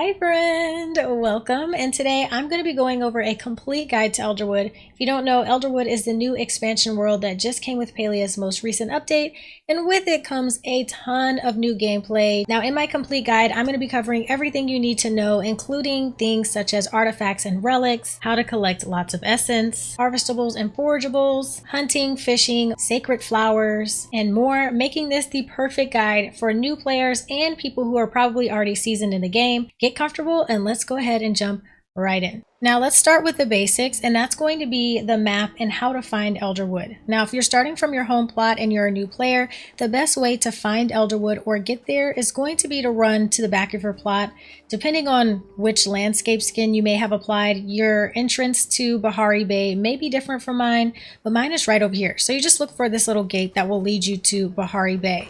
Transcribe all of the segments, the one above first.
Hi friend, welcome, and today I'm going to be going over a complete guide to Elderwood. If you don't know, Elderwood is the new expansion world that just came with Palia's most recent update, and with it comes a ton of new gameplay. Now in my complete guide, I'm going to be covering everything you need to know, including things such as artifacts and relics, how to collect lots of essence, harvestables and forageables, hunting, fishing, sacred flowers, and more, making this the perfect guide for new players and people who are probably already seasoned in the game. Get comfortable and let's go ahead and jump right in. Now let's start with the basics, and that's going to be the map and how to find Elderwood. Now if you're starting from your home plot and you're a new player, the best way to find Elderwood or get there is going to be to run to the back of your plot. Depending on which landscape skin you may have applied, your entrance to Bahari Bay may be different from mine, but mine is right over here. So you just look for this little gate that will lead you to Bahari Bay.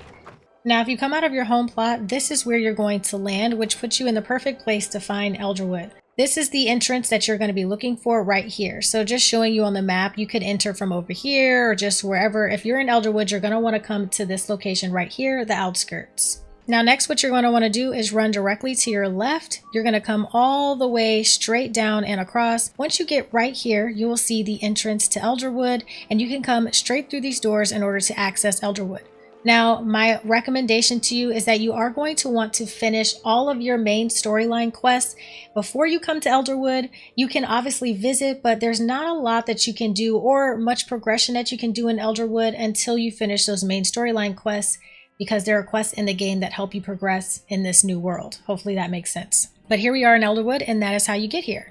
Now, if you come out of your home plot, this is where you're going to land, which puts you in the perfect place to find Elderwood. This is the entrance that you're going to be looking for right here. So just showing you on the map, you could enter from over here or just wherever. If you're in Elderwood, you're going to want to come to this location right here, the outskirts. Now, next, what you're going to want to do is run directly to your left. You're going to come all the way straight down and across. Once you get right here, you will see the entrance to Elderwood, and you can come straight through these doors in order to access Elderwood. Now, my recommendation to you is that you are going to want to finish all of your main storyline quests before you come to Elderwood. You can obviously visit, but there's not a lot that you can do or much progression that you can do in Elderwood until you finish those main storyline quests, because there are quests in the game that help you progress in this new world. Hopefully that makes sense. But here we are in Elderwood, and that is how you get here.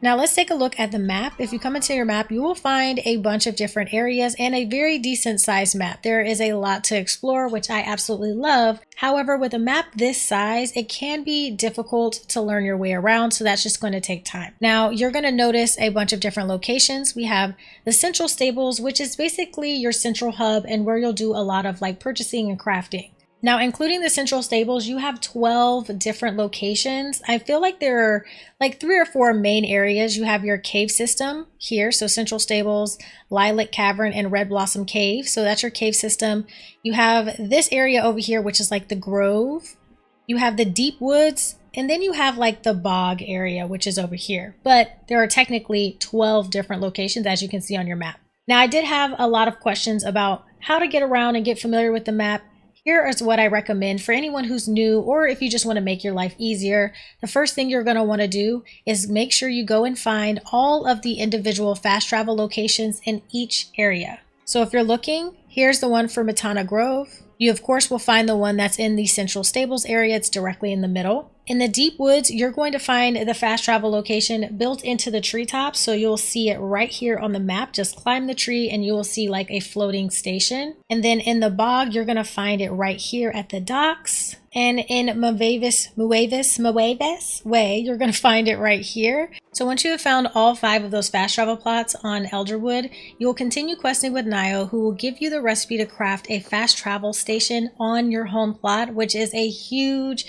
Now let's take a look at the map. If you come into your map, you will find a bunch of different areas and a very decent sized map. There is a lot to explore, which I absolutely love. However, with a map this size, it can be difficult to learn your way around, so that's just going to take time. Now you're going to notice a bunch of different locations. We have the central stables, which is basically your central hub and where you'll do a lot of like purchasing and crafting. Now, including the central stables, you have 12 different locations. I feel like there are like 3 or 4 main areas. You have your cave system here, so central stables, Lilac Cavern, and Red Blossom Cave. So that's your cave system. You have this area over here, which is like the grove. You have the deep woods, and then you have like the bog area, which is over here. But there are technically 12 different locations, as you can see on your map. Now, I did have a lot of questions about how to get around and get familiar with the map. Here is what I recommend for anyone who's new, or if you just want to make your life easier. The first thing you're going to want to do is make sure you go and find all of the individual fast travel locations in each area. So if you're looking, here's the one for Matana Grove. You of course will find the one that's in the central stables area. It's directly in the middle. In the deep woods, you're going to find the fast travel location built into the treetops. So you'll see it right here on the map. Just climb the tree and you will see like a floating station. And then in the bog, you're going to find it right here at the docks. And in Muevis Way, you're going to find it right here. So once you have found all 5 of those fast travel plots on Elderwood, you will continue questing with Nio, who will give you the recipe to craft a fast travel station on your home plot, which is a huge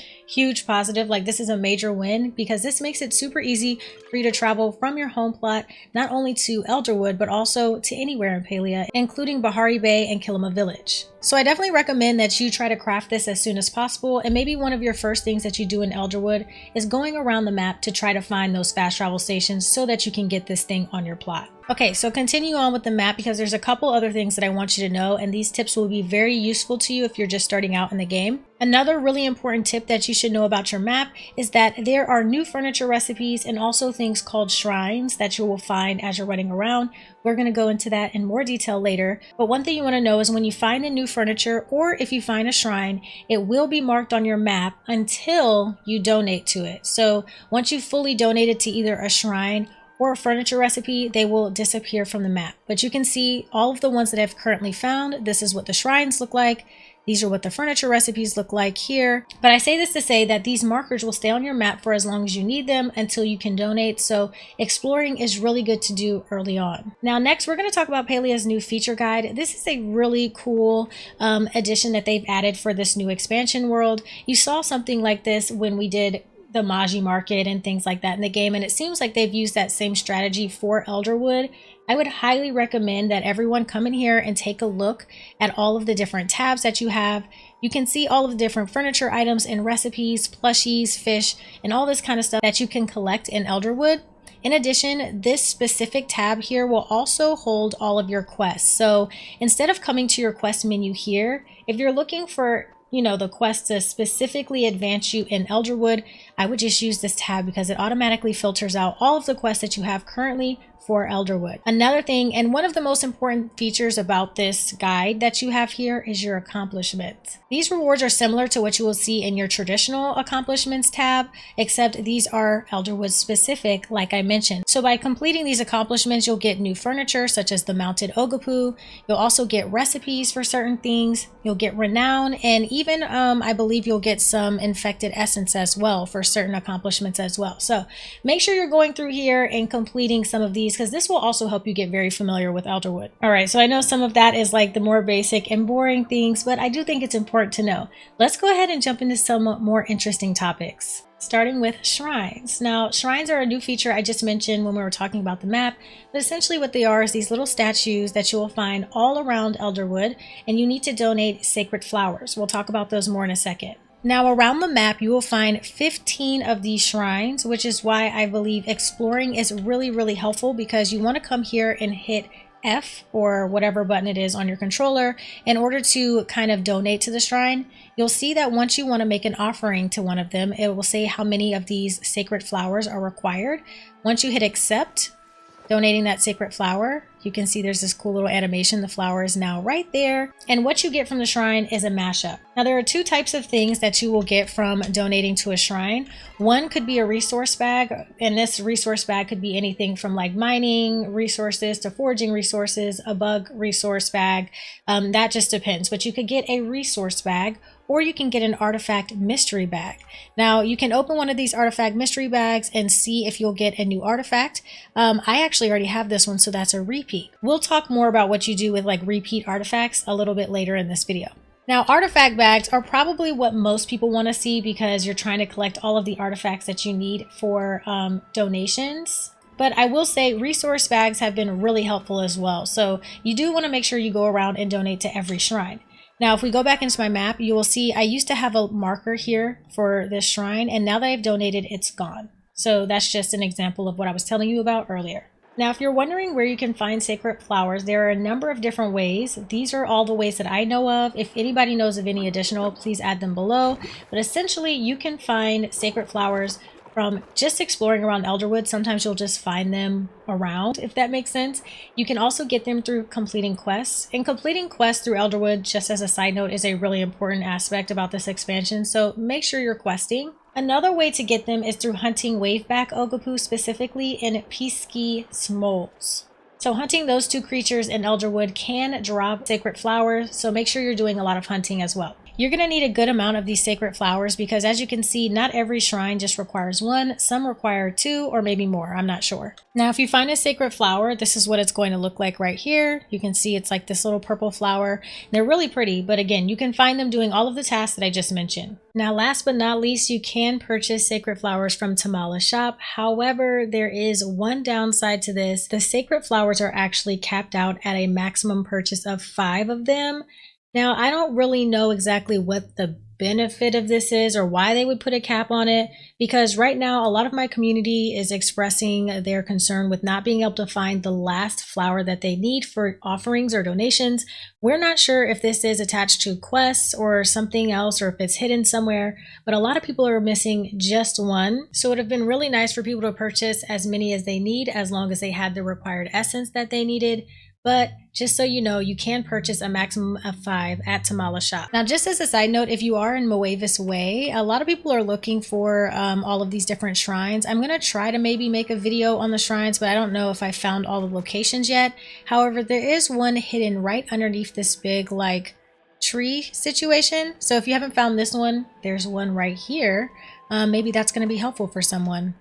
positive. Like, this is a major win because this makes it super easy for you to travel from your home plot, not only to Elderwood, but also to anywhere in Palia, including Bahari Bay and Kilima Village. So I definitely recommend that you try to craft this as soon as possible, and maybe one of your first things that you do in Elderwood is going around the map to try to find those fast travel stations so that you can get this thing on your plot. Okay, so continue on with the map because there's a couple other things that I want you to know, and these tips will be very useful to you if you're just starting out in the game. Another really important tip that you should know about your map is that there are new furniture recipes and also things called shrines that you will find as you're running around. We're going to go into that in more detail later. But one thing you want to know is when you find a new furniture, or if you find a shrine, it will be marked on your map until you donate to it. So once you've fully donated to either a shrine or a furniture recipe, they will disappear from the map. But you can see all of the ones that I've currently found. This is what the shrines look like. These are what the furniture recipes look like here. But I say this to say that these markers will stay on your map for as long as you need them until you can donate. So exploring is really good to do early on. Now next, we're going to talk about Palia's new feature guide. This is a really cool addition that they've added for this new expansion world. You saw something like this when we did the Maji market and things like that in the game, and it seems like they've used that same strategy for Elderwood. I would highly recommend that everyone come in here and take a look at all of the different tabs that you have. You can see all of the different furniture items and recipes, plushies, fish, and all this kind of stuff that you can collect in Elderwood. In addition, this specific tab here will also hold all of your quests. So instead of coming to your quest menu here, if you're looking for the quest to specifically advance you in Elderwood, I would just use this tab because it automatically filters out all of the quests that you have currently for Elderwood. Another thing, and one of the most important features about this guide that you have here, is your accomplishments. These rewards are similar to what you will see in your traditional accomplishments tab, except these are Elderwood specific, like I mentioned. So by completing these accomplishments, you'll get new furniture such as the mounted Ogopuu. You'll also get recipes for certain things. You'll get renown, and even I believe you'll get some infected essence as well for certain accomplishments as well. So make sure you're going through here and completing some of these, because this will also help you get very familiar with Elderwood. All right, so I know some of that is like the more basic and boring things, but I do think it's important to know. Let's go ahead and jump into some more interesting topics, starting with shrines. Now, shrines are a new feature I just mentioned when we were talking about the map, but essentially what they are is these little statues that you will find all around Elderwood, and you need to donate sacred flowers. We'll talk about those more in a second. Now, around the map, you will find 15 of these shrines, which is why I believe exploring is really, really helpful, because you want to come here and hit F or whatever button it is on your controller in order to kind of donate to the shrine. You'll see that once you want to make an offering to one of them, it will say how many of these sacred flowers are required. Once you hit accept, donating that sacred flower, you can see there's this cool little animation. The flower is now right there. And what you get from the shrine is a mashup. Now, there are two types of things that you will get from donating to a shrine. One could be a resource bag, and this resource bag could be anything from like mining resources to foraging resources, a bug resource bag. That just depends. But you could get a resource bag, or you can get an artifact mystery bag. Now, you can open one of these artifact mystery bags and see if you'll get a new artifact. I actually already have this one, so that's a repeat. We'll talk more about what you do with like repeat artifacts a little bit later in this video. Now, artifact bags are probably what most people want to see because you're trying to collect all of the artifacts that you need for donations. But I will say resource bags have been really helpful as well. So you do want to make sure you go around and donate to every shrine. Now, if we go back into my map, you will see I used to have a marker here for this shrine, and now that I've donated, it's gone. So that's just an example of what I was telling you about earlier. Now, if you're wondering where you can find sacred flowers, there are a number of different ways. These are all the ways that I know of. If anybody knows of any additional, please add them below. But essentially, you can find sacred flowers from just exploring around Elderwood. Sometimes you'll just find them around, if that makes sense. You can also get them through completing quests. And completing quests through Elderwood, just as a side note, is a really important aspect about this expansion. So make sure you're questing. Another way to get them is through hunting waveback Ogopuu, specifically in Pkwy Shmoles. So hunting those two creatures in Elderwood can drop sacred flowers, so make sure you're doing a lot of hunting as well. You're going to need a good amount of these sacred flowers because, as you can see, not every shrine just requires one. Some require two or maybe more. I'm not sure. Now, if you find a sacred flower, this is what it's going to look like right here. You can see it's like this little purple flower. They're really pretty, but again, you can find them doing all of the tasks that I just mentioned. Now, last but not least, you can purchase sacred flowers from Tamala's shop. However, there is one downside to this. The sacred flowers are actually capped out at a maximum purchase of 5 of them. Now, I don't really know exactly what the benefit of this is or why they would put a cap on it, because right now a lot of my community is expressing their concern with not being able to find the last flower that they need for offerings or donations. We're not sure if this is attached to quests or something else, or if it's hidden somewhere, but a lot of people are missing just one. So it would have been really nice for people to purchase as many as they need, as long as they had the required essence that they needed. But just so you know, you can purchase a maximum of 5 at Tamala's shop. Now, just as a side note, if you are in Moavis Way, a lot of people are looking for all of these different shrines. I'm going to try to maybe make a video on the shrines, but I don't know if I found all the locations yet. However, there is one hidden right underneath this big like tree situation. So if you haven't found this one, there's one right here. Maybe that's going to be helpful for someone.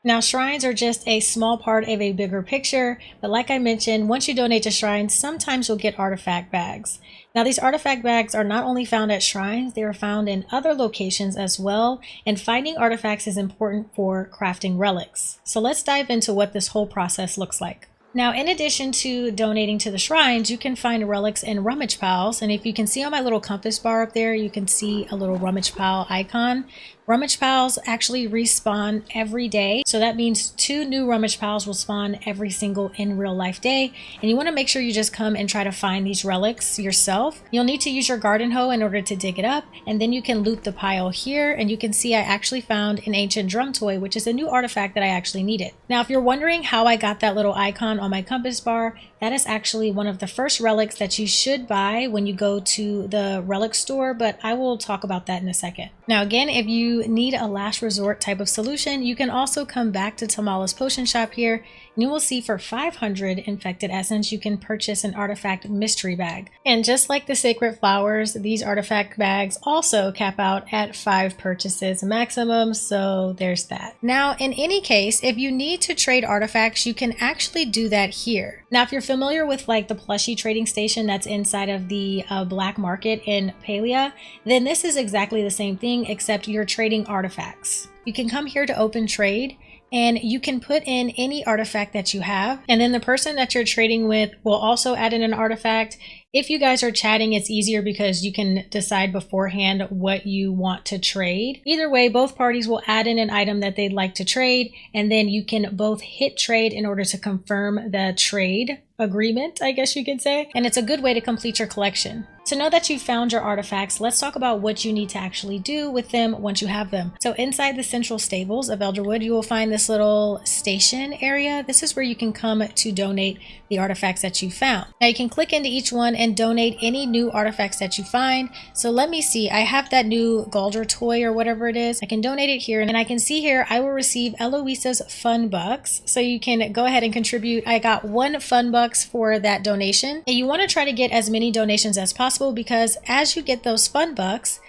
Now, shrines are just a small part of a bigger picture, but like I mentioned, once you donate to shrines, sometimes you'll get artifact bags. Now, these artifact bags are not only found at shrines, they are found in other locations as well, and finding artifacts is important for crafting relics. So let's dive into what this whole process looks like. Now, in addition to donating to the shrines, you can find relics in rummage piles. And if you can see on my little compass bar up there, you can see a little rummage pile icon. Rummage piles actually respawn every day. So that means 2 new rummage piles will spawn every single in real life day. And you want to make sure you just come and try to find these relics yourself. You'll need to use your garden hoe in order to dig it up. And then you can loot the pile here. And you can see I actually found an ancient drum toy, which is a new artifact that I actually needed. Now, if you're wondering how I got that little icon on my compass bar, that is actually one of the first relics that you should buy when you go to the relic store, but I will talk about that in a second. Now, again, if you need a last resort type of solution, you can also come back to Tamala's Potion Shop here, and you will see for 500 infected essence, you can purchase an artifact mystery bag. And just like the sacred flowers, these artifact bags also cap out at 5 purchases maximum, so there's that. Now, in any case, if you need to trade artifacts, you can actually do that here. Now, if you're familiar with like the plushie trading station that's inside of the black market in Palia, then this is exactly the same thing, except you're trading artifacts. You can come here to open trade, and you can put in any artifact that you have, and then the person that you're trading with will also add in an artifact. If you guys are chatting, it's easier because you can decide beforehand what you want to trade. Either way, both parties will add in an item that they'd like to trade, and then you can both hit trade in order to confirm the trade agreement, I guess you could say. And it's a good way to complete your collection. So now that you've found your artifacts, let's talk about what you need to actually do with them once you have them. So inside the central stables of Elderwood, you will find this little station area. This is where you can come to donate the artifacts that you found. Now you can click into each one and donate any new artifacts that you find. So let me see, I have that new Galder toy or whatever it is. I can donate it here, and I can see here I will receive Eloisa's fun bucks. So you can go ahead and contribute. I got 1 fun bucks for that donation. And you want to try to get as many donations as possible, because as you get those fun bucks,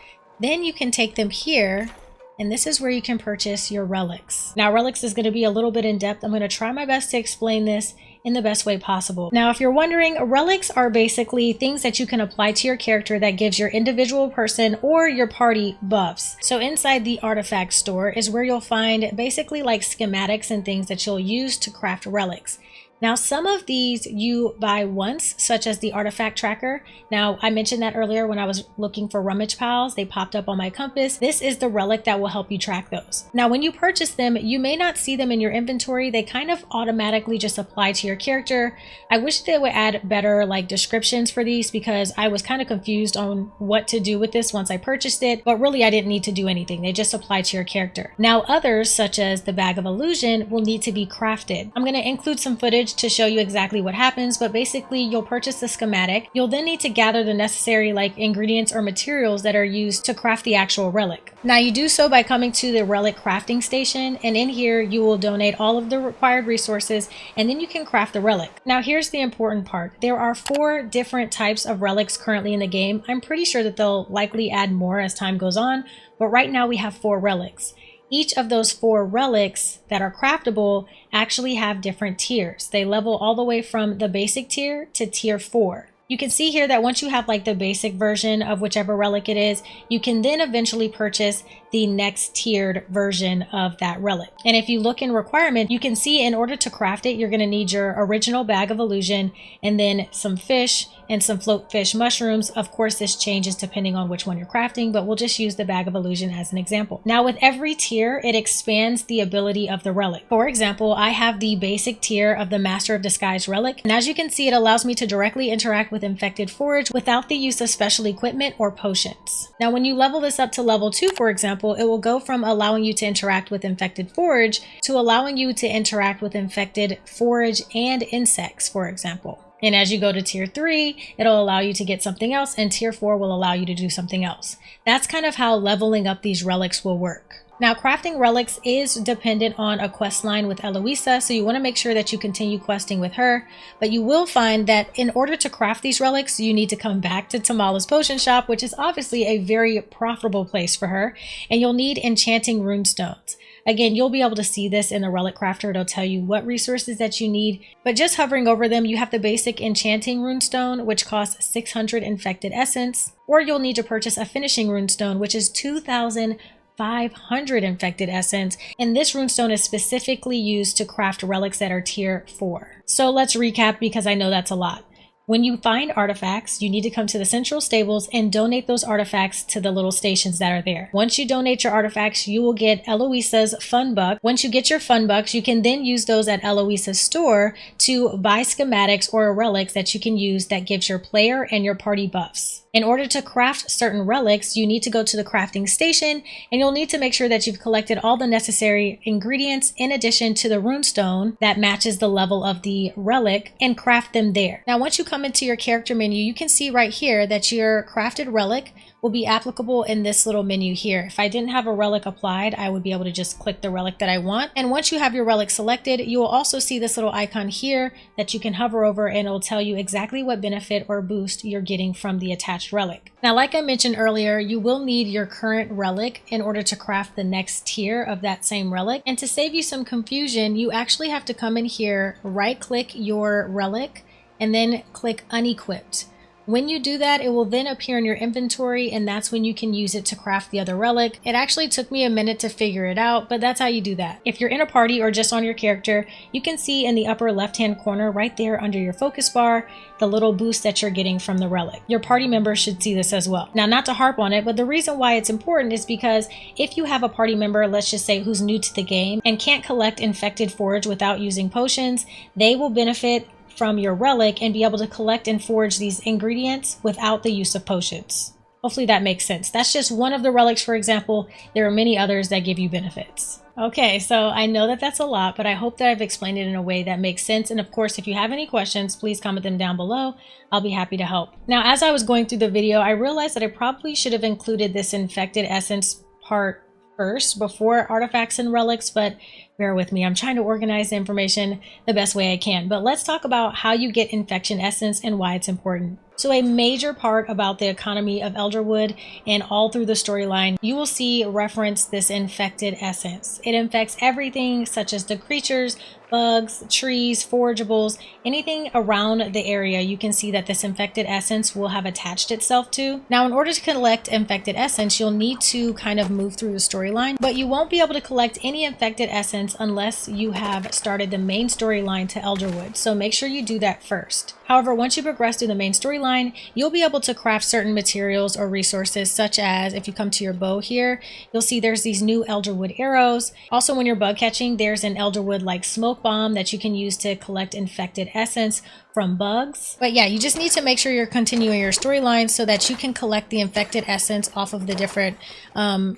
then you can take them here, and this is where you can purchase your relics. Now, relics is going to be a little bit in depth. I'm going to try my best to explain this in the best way possible. Now, if you're wondering, relics are basically things that you can apply to your character that gives your individual person or your party buffs. So inside the artifact store is where you'll find basically like schematics and things that you'll use to craft relics. Now, some of these you buy once, such as the artifact tracker. Now, I mentioned that earlier when I was looking for rummage piles, they popped up on my compass. This is the relic that will help you track those. Now, when you purchase them, you may not see them in your inventory. They kind of automatically just apply to your character. I wish they would add better like descriptions for these, because I was kind of confused on what to do with this once I purchased it, but really I didn't need to do anything. They just apply to your character. Now, others, such as the bag of illusion, will need to be crafted. I'm going to include some footage to show you exactly what happens, but basically you'll purchase the schematic. You'll then need to gather the necessary like ingredients or materials that are used to craft the actual relic. Now, you do so by coming to the relic crafting station, and in here you will donate all of the required resources, and then you can craft the relic. Now, here's the important part. There are 4 different types of relics currently in the game. I'm pretty sure that they'll likely add more as time goes on, but right now we have 4 relics. Each of those 4 relics that are craftable actually have different tiers. They level all the way from the basic tier to tier 4. You can see here that once you have like the basic version of whichever relic it is, you can then eventually purchase the next tiered version of that relic. And if you look in requirement, you can see in order to craft it, you're going to need your original bag of illusion, and then some fish and some float fish mushrooms. Of course, this changes depending on which one you're crafting, but we'll just use the bag of illusion as an example. Now, with every tier, it expands the ability of the relic. For example, I have the basic tier of the Master of Disguise relic, and as you can see, it allows me to directly interact with infected forage without the use of special equipment or potions. Now, when you level this up to level 2, for example, it will go from allowing you to interact with infected forage to allowing you to interact with infected forage and insects, for example. And as you go to tier 3, it'll allow you to get something else, and tier 4 will allow you to do something else. That's kind of how leveling up these relics will work. Now, crafting relics is dependent on a quest line with Eloisa, so you want to make sure that you continue questing with her, but you will find that in order to craft these relics, you need to come back to Tamala's Potion Shop, which is obviously a very profitable place for her, and you'll need enchanting runestones. Again, you'll be able to see this in the Relic Crafter. It'll tell you what resources that you need, but just hovering over them, you have the basic enchanting runestone, which costs 600 infected essence, or you'll need to purchase a finishing runestone, which is 2,500 infected essence, and this runestone is specifically used to craft relics that are tier 4. So let's recap, because I know that's a lot. When you find artifacts, you need to come to the central stables and donate those artifacts to the little stations that are there. Once you donate your artifacts, you will get Eloisa's fun buck. Once you get your fun bucks, you can then use those at Eloisa's store to buy schematics or relics that you can use that gives your player and your party buffs. In order to craft certain relics, you need to go to the crafting station, and you'll need to make sure that you've collected all the necessary ingredients in addition to the runestone that matches the level of the relic, and craft them there. Now, once you come into your character menu, you can see right here that your crafted relic will be applicable in this little menu here. If I didn't have a relic applied, I would be able to just click the relic that I want. And once you have your relic selected, you will also see this little icon here that you can hover over, and it'll tell you exactly what benefit or boost you're getting from the attached relic. Now, like I mentioned earlier, you will need your current relic in order to craft the next tier of that same relic. And to save you some confusion, you actually have to come in here, right click your relic, and then click unequipped. When you do that, it will then appear in your inventory, and that's when you can use it to craft the other relic. It actually took me a minute to figure it out, but that's how you do that. If you're in a party or just on your character, you can see in the upper left-hand corner right there under your focus bar, the little boost that you're getting from the relic. Your party members should see this as well. Now, not to harp on it, but the reason why it's important is because if you have a party member, let's just say who's new to the game and can't collect infected forage without using potions, they will benefit from your relic and be able to collect and forage these ingredients without the use of potions. Hopefully that makes sense. That's just one of the relics, for example. There are many others that give you benefits. Okay, so I know that that's a lot, but I hope that I've explained it in a way that makes sense. And of course, if you have any questions, please comment them down below. I'll be happy to help. Now, as I was going through the video, I realized that I probably should have included this infected essence part first before artifacts and relics, but bear with me. I'm trying to organize the information the best way I can. But let's talk about how you get infection essence and why it's important. So a major part about the economy of Elderwood and all through the storyline, you will see reference this infected essence. It infects everything, such as the creatures, bugs, trees, forageables, anything around the area. You can see that this infected essence will have attached itself to. Now, in order to collect infected essence, you'll need to kind of move through the storyline, but you won't be able to collect any infected essence unless you have started the main storyline to Elderwood. So make sure you do that first. However, once you progress through the main storyline, you'll be able to craft certain materials or resources, such as if you come to your bow here, you'll see there's these new Elderwood arrows. Also, when you're bug catching, there's an Elderwood like smoke bomb that you can use to collect infected essence from bugs. But yeah, you just need to make sure you're continuing your storyline so that you can collect the infected essence off of the different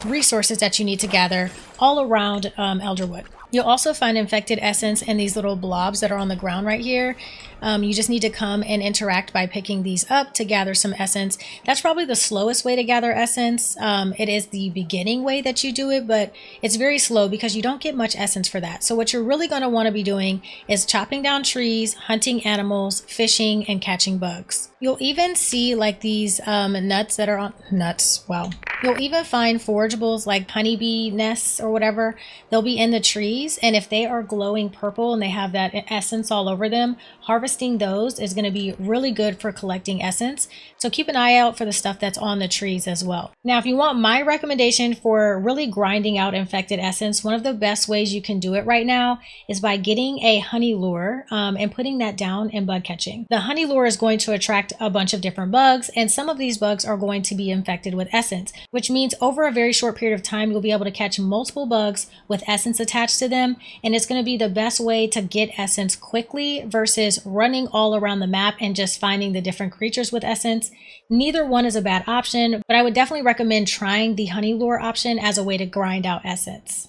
resources that you need to gather all around Elderwood. You'll also find infected essence in these little blobs that are on the ground right here. You just need to come and interact by picking these up to gather some essence. That's probably the slowest way to gather essence. It is the beginning way that you do it, but it's very slow because you don't get much essence for that. So what you're really going to want to be doing is chopping down trees, hunting animals, fishing, and catching bugs. You'll even see like these nuts that are on nuts. Wow. You'll even find forageables like honeybee nests or whatever. They'll be in the trees, and if they are glowing purple and they have that essence all over them, harvesting those is going to be really good for collecting essence. So keep an eye out for the stuff that's on the trees as well. Now, if you want my recommendation for really grinding out infected essence, one of the best ways you can do it right now is by getting a honey lure and putting that down in bug catching. The honey lure is going to attract a bunch of different bugs, and some of these bugs are going to be infected with essence, which means over a very short period of time, you'll be able to catch multiple bugs with essence attached to them. And it's going to be the best way to get essence quickly versus running all around the map and just finding the different creatures with essence. Neither one is a bad option, but I would definitely recommend trying the honey lure option as a way to grind out essence.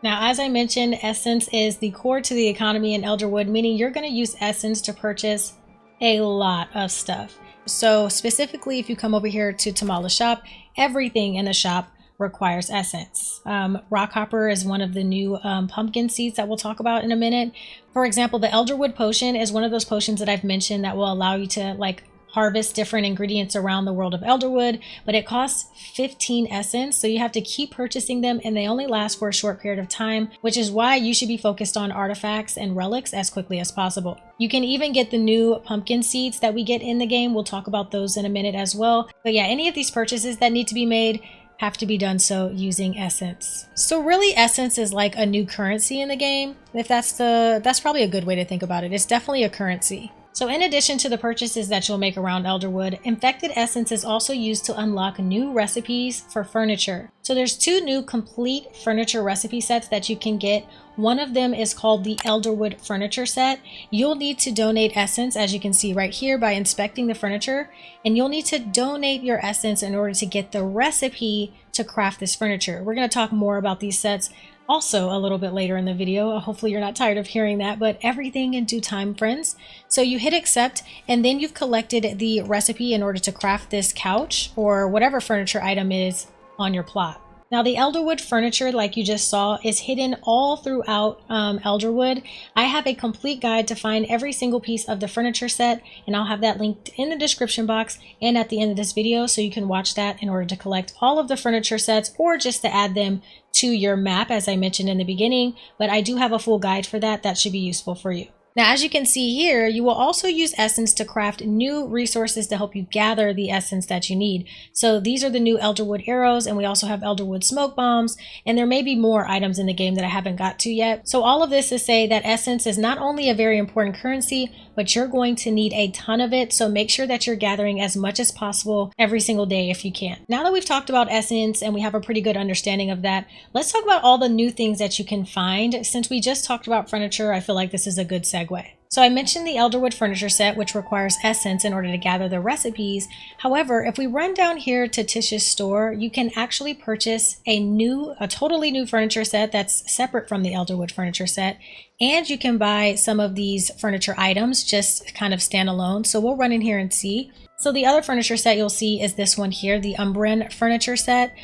Now, as I mentioned, essence is the core to the economy in Elderwood, meaning you're going to use essence to purchase a lot of stuff. So specifically, if you come over here to Tamala's shop, everything in the shop requires essence. Rockhopper is one of the new pumpkin seeds that we'll talk about in a minute. For example, the Elderwood potion is one of those potions that I've mentioned that will allow you to like harvest different ingredients around the world of Elderwood, but it costs 15 essence, so you have to keep purchasing them and they only last for a short period of time, which is why you should be focused on artifacts and relics as quickly as possible. You can even get the new pumpkin seeds that we get in the game. We'll talk about those in a minute as well. But yeah, any of these purchases that need to be made have to be done so using essence. So really, essence is like a new currency in the game. If that's probably a good way to think about it. It's definitely a currency. So in addition to the purchases that you'll make around Elderwood, infected essence is also used to unlock new recipes for furniture. So there's 2 new complete furniture recipe sets that you can get. One of them is called the Elderwood furniture set. You'll need to donate essence, as you can see right here, by inspecting the furniture, and you'll need to donate your essence in order to get the recipe to craft this furniture. We're going to talk more about these sets also a little bit later in the video. Hopefully you're not tired of hearing that, but everything in due time, friends. So you hit accept, and then you've collected the recipe in order to craft this couch or whatever furniture item is on your plot. Now the Elderwood furniture, like you just saw, is hidden all throughout Elderwood. I have a complete guide to find every single piece of the furniture set, and I'll have that linked in the description box and at the end of this video, so you can watch that in order to collect all of the furniture sets or just to add them to your map, as I mentioned in the beginning. But I do have a full guide for that. That should be useful for you. Now, as you can see here, you will also use essence to craft new resources to help you gather the essence that you need. So these are the new Elderwood arrows, and we also have Elderwood smoke bombs, and there may be more items in the game that I haven't got to yet. So all of this to say that essence is not only a very important currency, but you're going to need a ton of it. So make sure that you're gathering as much as possible every single day if you can. Now that we've talked about essence and we have a pretty good understanding of that, let's talk about all the new things that you can find. Since we just talked about furniture, I feel like this is a good segue. So I mentioned the Elderwood furniture set, which requires essence in order to gather the recipes. However, if we run down here to Tish's store, you can actually purchase a totally new furniture set that's separate from the Elderwood furniture set. And you can buy some of these furniture items just kind of standalone. So we'll run in here and see. So the other furniture set you'll see is this one here, the Umbran furniture set.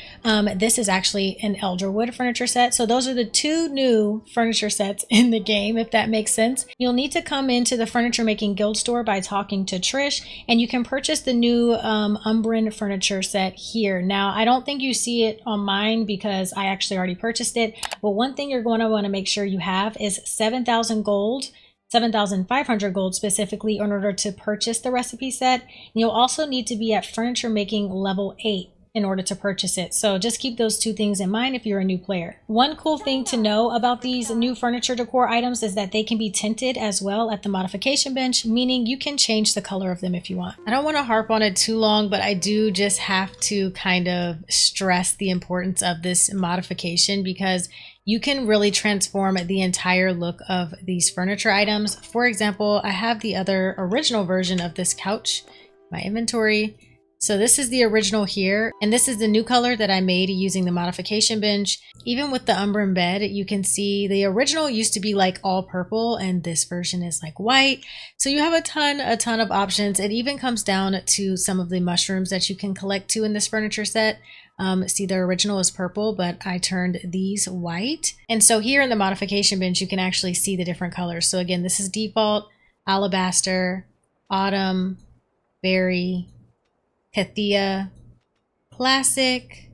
This is actually an Elderwood furniture set. So those are the 2 new furniture sets in the game, if that makes sense. You'll need to come into the furniture making guild store by talking to Trish, and you can purchase the new Umbran furniture set here. Now, I don't think you see it on mine because I actually already purchased it, but one thing you're going to want to make sure you have is 7,000 gold. 7,500 gold specifically in order to purchase the recipe set. And you'll also need to be at furniture making level 8 in order to purchase it. So just keep those 2 things in mind if you're a new player. One cool thing to know about these new furniture decor items is that they can be tinted as well at the modification bench, meaning you can change the color of them if you want. I don't want to harp on it too long, but I do just have to kind of stress the importance of this modification because you can really transform the entire look of these furniture items. For example, I have the other original version of this couch in my inventory. So this is the original here, and this is the new color that I made using the modification bench. Even with the Umbran bed, you can see the original used to be like all purple, and this version is like white. So you have a ton of options. It even comes down to some of the mushrooms that you can collect too in this furniture set. See, the original is purple, but I turned these white. And so here in the modification bench, you can actually see the different colors. So again, this is default, alabaster, autumn, berry, Pythia, classic,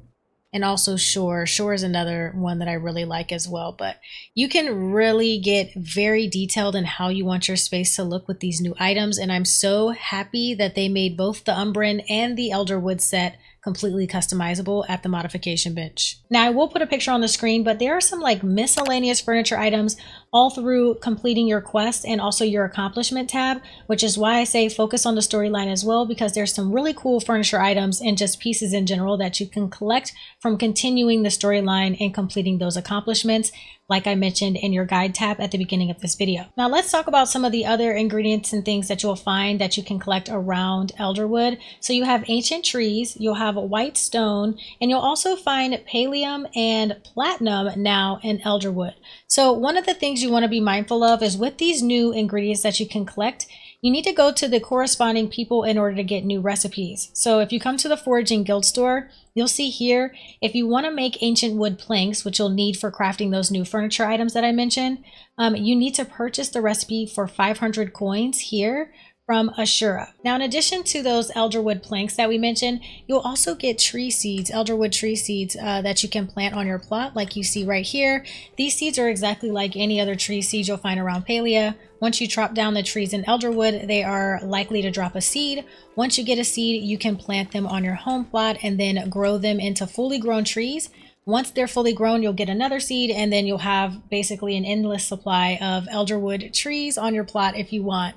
and also shore. Shore is another one that I really like as well, but you can really get very detailed in how you want your space to look with these new items. And I'm so happy that they made both the Umbran and the Elderwood set completely customizable at the modification bench. Now I will put a picture on the screen, but there are some like miscellaneous furniture items all through completing your quest and also your accomplishment tab, which is why I say focus on the storyline as well, because there's some really cool furniture items and just pieces in general that you can collect from continuing the storyline and completing those accomplishments, like I mentioned in your guide tab at the beginning of this video. Now let's talk about some of the other ingredients and things that you'll find that you can collect around Elderwood. So you have ancient trees, you'll have white stone, and you'll also find pallium and platinum now in Elderwood. So one of the things you want to be mindful of is with these new ingredients that you can collect, you need to go to the corresponding people in order to get new recipes. So if you come to the Foraging Guild store, you'll see here, if you want to make ancient wood planks, which you'll need for crafting those new furniture items that I mentioned, you need to purchase the recipe for 500 coins here from Ashura. Now, in addition to those elderwood planks that we mentioned, you'll also get tree seeds, elderwood tree seeds that you can plant on your plot, like you see right here. These seeds are exactly like any other tree seeds you'll find around Palia. Once you chop down the trees in elderwood, they are likely to drop a seed. Once you get a seed, you can plant them on your home plot and then grow them into fully grown trees. Once they're fully grown, you'll get another seed, and then you'll have basically an endless supply of elderwood trees on your plot if you want.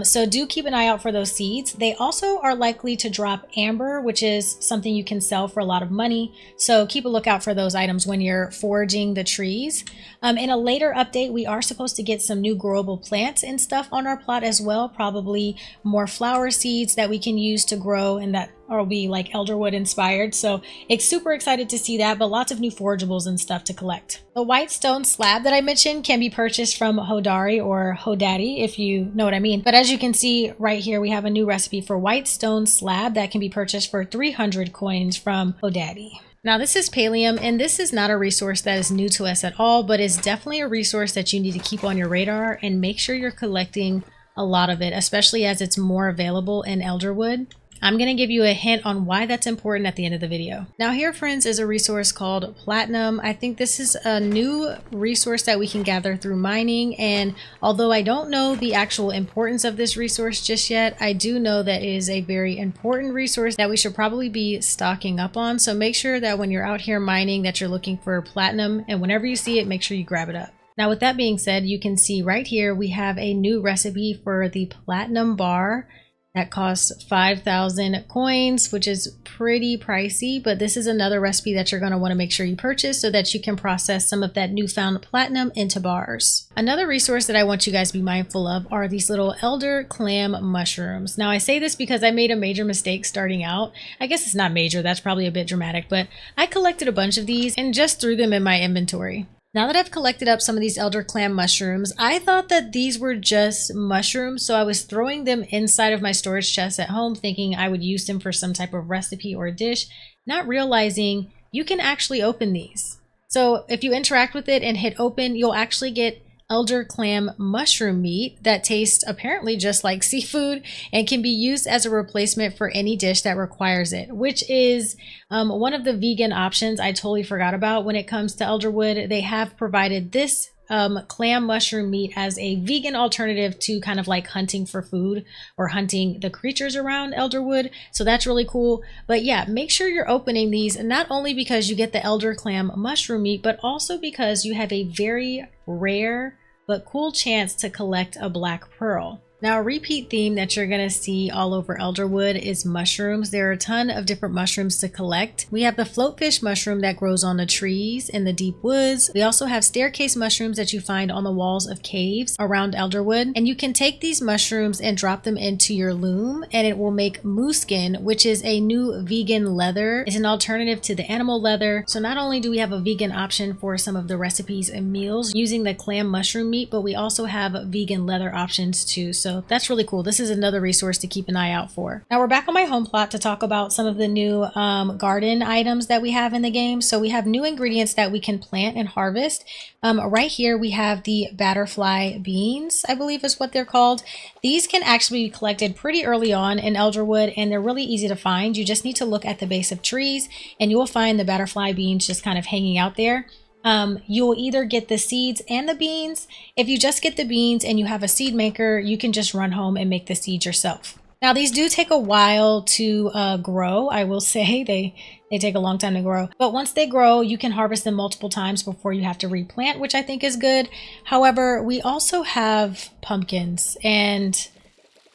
So do keep an eye out for those seeds. They also are likely to drop amber, which is something you can sell for a lot of money. So keep a lookout for those items when you're foraging the trees. In a later update, we are supposed to get some new growable plants and stuff on our plot as well, probably more flower seeds that we can use to grow and that will be like elderwood inspired. So it's super excited to see that, but lots of new forageables and stuff to collect. The white stone slab that I mentioned can be purchased from Hodari or Hodaddy, if you know what I mean. But as you can see right here, we have a new recipe for white stone slab that can be purchased for 300 coins from Hodaddy. Now this is Pallium, and this is not a resource that is new to us at all, but is definitely a resource that you need to keep on your radar and make sure you're collecting a lot of it, especially as it's more available in elderwood. I'm going to give you a hint on why that's important at the end of the video. Now here, friends, is a resource called platinum. I think this is a new resource that we can gather through mining, and although I don't know the actual importance of this resource just yet, I do know that it is a very important resource that we should probably be stocking up on. So make sure that when you're out here mining that you're looking for platinum, and whenever you see it, make sure you grab it up. Now with that being said, you can see right here we have a new recipe for the platinum bar. That costs 5,000 coins, which is pretty pricey, but this is another recipe that you're going to want to make sure you purchase so that you can process some of that newfound platinum into bars. Another resource that I want you guys to be mindful of are these little elder clam mushrooms. Now I say this because I made a major mistake starting out. I guess it's not major, that's probably a bit dramatic, but I collected a bunch of these and just threw them in my inventory. Now that I've collected up some of these elder clam mushrooms, I thought that these were just mushrooms, so I was throwing them inside of my storage chest at home thinking I would use them for some type of recipe or dish, not realizing you can actually open these. So if you interact with it and hit open, you'll actually get elder clam mushroom meat that tastes apparently just like seafood and can be used as a replacement for any dish that requires it, which is one of the vegan options I totally forgot about when it comes to elderwood. They have provided this clam mushroom meat as a vegan alternative to kind of like hunting for food or hunting the creatures around elderwood. So that's really cool. But yeah, make sure you're opening these, not only because you get the elder clam mushroom meat, but also because you have a very rare but cool chance to collect a black pearl. Now, a repeat theme that you're going to see all over elderwood is mushrooms. There are a ton of different mushrooms to collect. We have the floatfish mushroom that grows on the trees in the deep woods. We also have staircase mushrooms that you find on the walls of caves around elderwood. And you can take these mushrooms and drop them into your loom, and it will make mooskin, which is a new vegan leather. It's an alternative to the animal leather. So not only do we have a vegan option for some of the recipes and meals using the clam mushroom meat, but we also have vegan leather options too. So that's really cool. This is another resource to keep an eye out for. Now we're back on my home plot to talk about some of the new garden items that we have in the game. So we have new ingredients that we can plant and harvest. Right here we have the batterfly beans, I believe is what they're called. These can actually be collected pretty early on in elderwood, and they're really easy to find. You just need to look at the base of trees and you will find the batterfly beans just kind of hanging out there. You will either get the seeds and the beans. If you just get the beans and you have a seed maker, you can just run home and make the seeds yourself. Now these do take a while to grow. I will say they take a long time to grow, but once they grow, you can harvest them multiple times before you have to replant, which I think is good. However, we also have pumpkins, and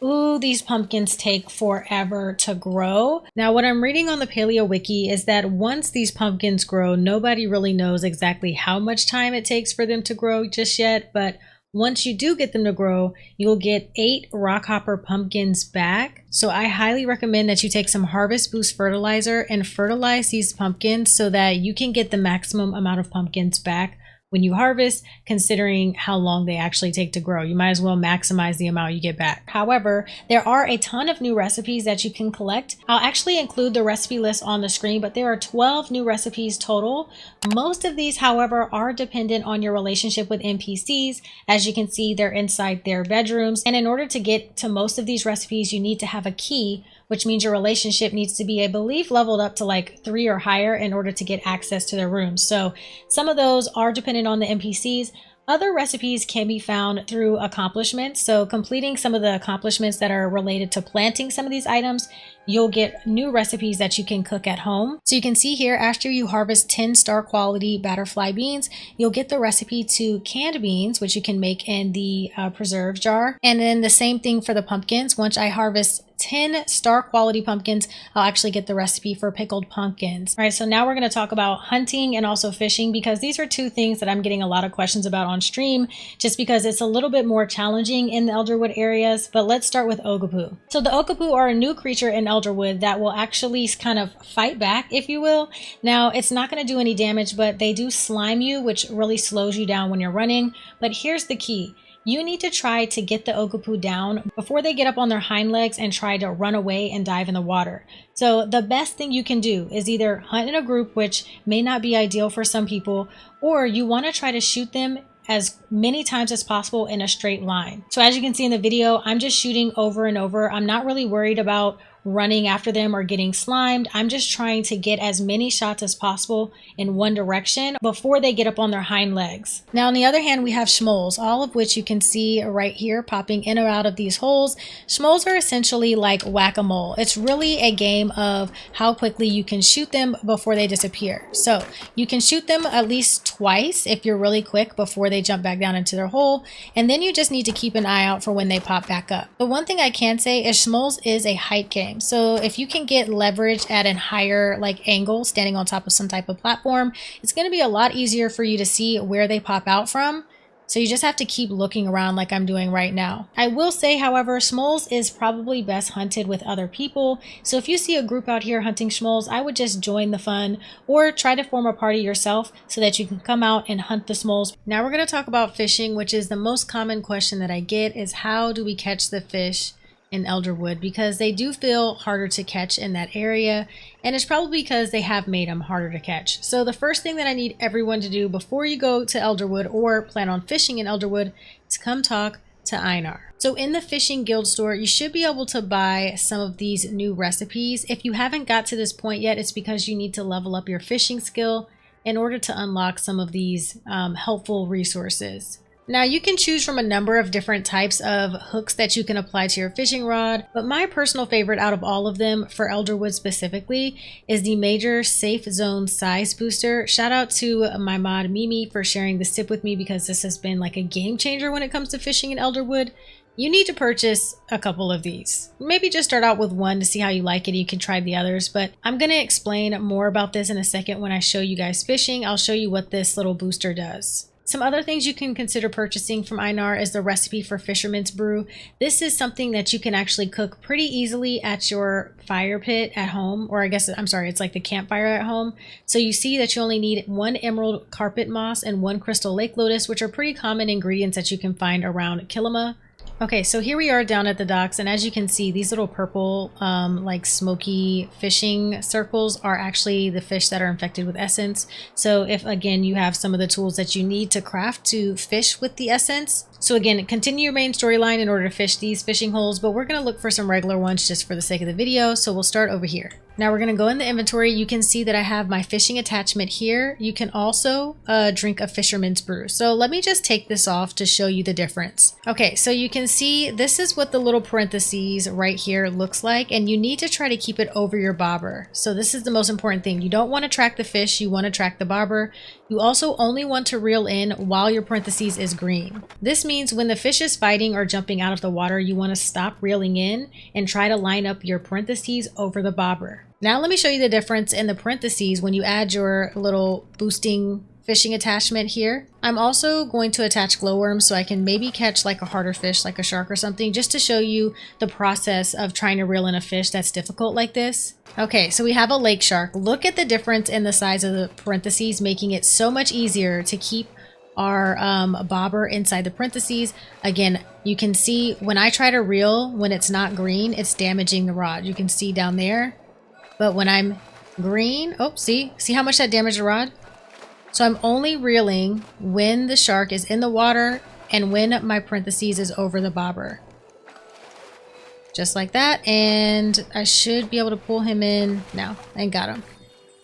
ooh, these pumpkins take forever to grow. Now, what I'm reading on the Palia Wiki is that once these pumpkins grow, nobody really knows exactly how much time it takes for them to grow just yet, but once you do get them to grow, you'll get 8 rockhopper pumpkins back. So I highly recommend that you take some Harvest Boost fertilizer and fertilize these pumpkins so that you can get the maximum amount of pumpkins back when you harvest, considering how long they actually take to grow. You might as well maximize the amount you get back. However, there are a ton of new recipes that you can collect. I'll actually include the recipe list on the screen, but there are 12 new recipes total. Most of these, however, are dependent on your relationship with NPCs. As you can see, they're inside their bedrooms. And in order to get to most of these recipes, you need to have a key, which means your relationship needs to be, I believe, leveled up to like 3 or higher in order to get access to their rooms. So some of those are dependent on the NPCs. Other recipes can be found through accomplishments. So completing some of the accomplishments that are related to planting some of these items, you'll get new recipes that you can cook at home. So you can see here, after you harvest 10 star quality butterfly beans, you'll get the recipe to canned beans, which you can make in the preserve jar. And then the same thing for the pumpkins. Once I harvest 10 star quality pumpkins, I'll actually get the recipe for pickled pumpkins. All right, so now we're going to talk about hunting and also fishing, because these are two things that I'm getting a lot of questions about on stream, just because it's a little bit more challenging in the Elderwood areas. But let's start with Ogopuu. So the Ogopuu are a new creature in Elderwood that will actually kind of fight back, if you will. Now, it's not going to do any damage, but they do slime you, which really slows you down when you're running. But here's the key. You need to try to get the Ogopuu down before they get up on their hind legs and try to run away and dive in the water. So the best thing you can do is either hunt in a group, which may not be ideal for some people, or you want to try to shoot them as many times as possible in a straight line. So as you can see in the video, I'm just shooting over and over. I'm not really worried about running after them or getting slimed. I'm just trying to get as many shots as possible in one direction before they get up on their hind legs. Now, on the other hand, we have Shmoles, all of which you can see right here popping in or out of these holes. Shmoles are essentially like whack-a-mole. It's really a game of how quickly you can shoot them before they disappear. So you can shoot them at least twice if you're really quick before they jump back down into their hole. And then you just need to keep an eye out for when they pop back up. But one thing I can say is Shmoles is a height game. So if you can get leverage at a higher angle, standing on top of some type of platform, it's going to be a lot easier for you to see where they pop out from. So you just have to keep looking around like I'm doing right now. I will say, however, Shmoles is probably best hunted with other people. So if you see a group out here hunting Shmoles, I would just join the fun or try to form a party yourself so that you can come out and hunt the Shmoles. Now we're going to talk about fishing, which is the most common question that I get is how do we catch the fish in Elderwood, because they do feel harder to catch in that area, and it's probably because they have made them harder to catch. So the first thing that I need everyone to do before you go to Elderwood or plan on fishing in Elderwood is come talk to Einar. So in the fishing guild store, you should be able to buy some of these new recipes. If you haven't got to this point yet, it's because you need to level up your fishing skill in order to unlock some of these helpful resources. Now you can choose from a number of different types of hooks that you can apply to your fishing rod, but my personal favorite out of all of them for Elderwood specifically is the Major Safe Zone Size Booster. Shout out to my mod Mimi for sharing this tip with me, because this has been like a game changer when it comes to fishing in Elderwood. You need to purchase a couple of these. Maybe just start out with one to see how you like it. You can try the others, but I'm going to explain more about this in a second when I show you guys fishing. I'll show you what this little booster does. Some other things you can consider purchasing from Einar is the recipe for Fisherman's Brew. This is something that you can actually cook pretty easily at your fire pit at home, or it's like the campfire at home. So you see that you only need 1 emerald carpet moss and 1 crystal lake lotus, which are pretty common ingredients that you can find around Kilima. Okay, so here we are down at the docks, and as you can see, these little purple, like smoky fishing circles are actually the fish that are infected with essence. So if, again, you have some of the tools that you need to craft to fish with the essence. So again, continue your main storyline in order to fish these fishing holes, but we're going to look for some regular ones just for the sake of the video, so we'll start over here. Now we're going to go in the inventory. You can see that I have my fishing attachment here. You can also drink a fisherman's brew. So let me just take this off to show you the difference. Okay, so you can see this is what the little parentheses right here looks like, and you need to try to keep it over your bobber. So this is the most important thing. You don't want to track the fish, you want to track the bobber. You also only want to reel in while your parentheses is green. This means when the fish is fighting or jumping out of the water, you want to stop reeling in and try to line up your parentheses over the bobber. Now let me show you the difference in the parentheses when you add your little boosting fishing attachment here. I'm also going to attach glowworms so I can maybe catch like a harder fish like a shark or something, just to show you the process of trying to reel in a fish that's difficult like this. Okay, so we have a lake shark. Look at the difference in the size of the parentheses, making it so much easier to keep our bobber inside the parentheses. Again, you can see when I try to reel, when it's not green, it's damaging the rod. You can see down there. But when I'm green, oh, see how much that damaged the rod? So I'm only reeling when the shark is in the water and when my parentheses is over the bobber. Just like that, and I should be able to pull him in now, and got him.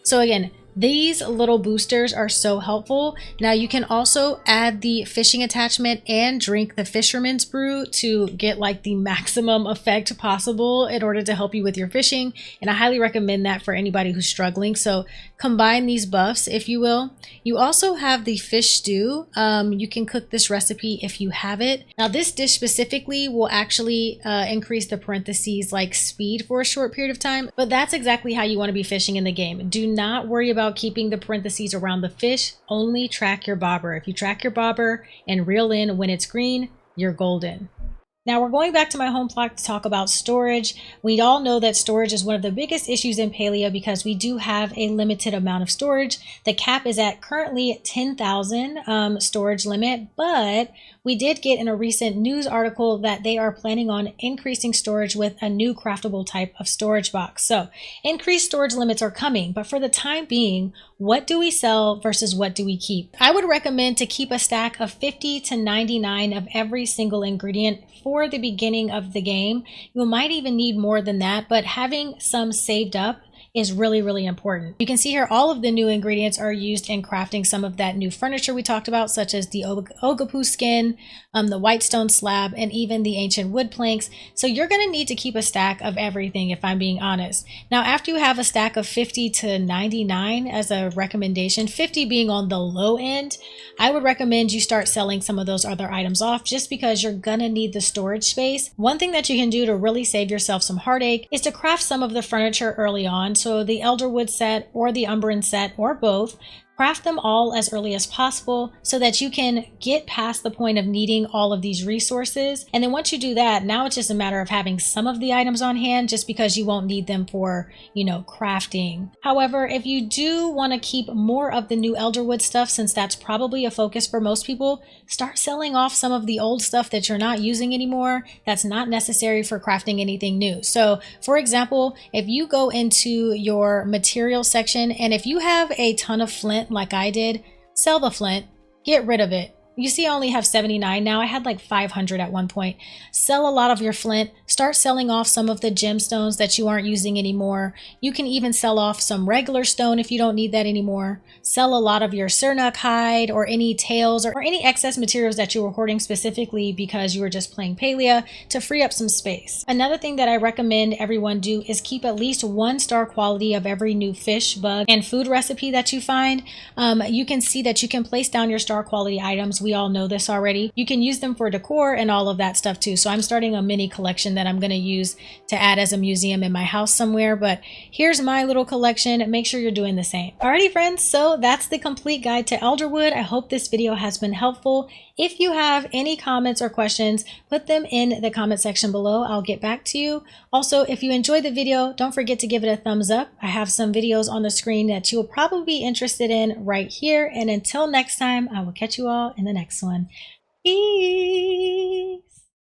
So again, these little boosters are so helpful. Now you can also add the fishing attachment and drink the fisherman's brew to get like the maximum effect possible in order to help you with your fishing. And I highly recommend that for anybody who's struggling. So combine these buffs, if you will. You also have the fish stew. You can cook this recipe if you have it. Now this dish specifically will actually increase the parentheses like speed for a short period of time, but that's exactly how you want to be fishing in the game. Do not worry about keeping the parentheses around the fish, only track your bobber. If you track your bobber and reel in when it's green, you're golden. Now we're going back to my home plot to talk about storage. We all know that storage is one of the biggest issues in Palia because we do have a limited amount of storage. The cap is at currently 10,000 storage limit, but we did get in a recent news article that they are planning on increasing storage with a new craftable type of storage box. So increased storage limits are coming, but for the time being, what do we sell versus what do we keep? I would recommend to keep a stack of 50 to 99 of every single ingredient for the beginning of the game. You might even need more than that, but having some saved up is really, really important. You can see here all of the new ingredients are used in crafting some of that new furniture we talked about, such as the Ogopuu skin, the whitestone slab, and even the ancient wood planks. So you're going to need to keep a stack of everything, if I'm being honest. Now, after you have a stack of 50 to 99 as a recommendation, 50 being on the low end, I would recommend you start selling some of those other items off just because you're going to need the storage space. One thing that you can do to really save yourself some heartache is to craft some of the furniture early on. So the Elderwood set or the Umbran set or both, craft them all as early as possible so that you can get past the point of needing all of these resources. And then once you do that, now it's just a matter of having some of the items on hand just because you won't need them for, crafting. However, if you do want to keep more of the new Elderwood stuff, since that's probably a focus for most people, start selling off some of the old stuff that you're not using anymore that's not necessary for crafting anything new. So for example, if you go into your material section and if you have a ton of flint like I did, sell the flint, get rid of it. You see I only have 79 now. I had like 500 at one point. Sell a lot of your flint. Start selling off some of the gemstones that you aren't using anymore. You can even sell off some regular stone if you don't need that anymore. Sell a lot of your Sernuk hide or any tails or any excess materials that you were hoarding specifically because you were just playing Palia to free up some space. Another thing that I recommend everyone do is keep at least 1-star quality of every new fish, bug, and food recipe that you find. You can see that you can place down your star quality items. We all know this already. You can use them for decor and all of that stuff too. So I'm starting a mini collection that I'm going to use to add as a museum in my house somewhere. But here's my little collection. Make sure you're doing the same. Alrighty friends, so that's the complete guide to Elderwood. I hope this video has been helpful. If you have any comments or questions, put them in the comment section below. I'll get back to you. Also, if you enjoyed the video, don't forget to give it a thumbs up. I have some videos on the screen that you will probably be interested in right here. And until next time, I will catch you all in the next one. Peace.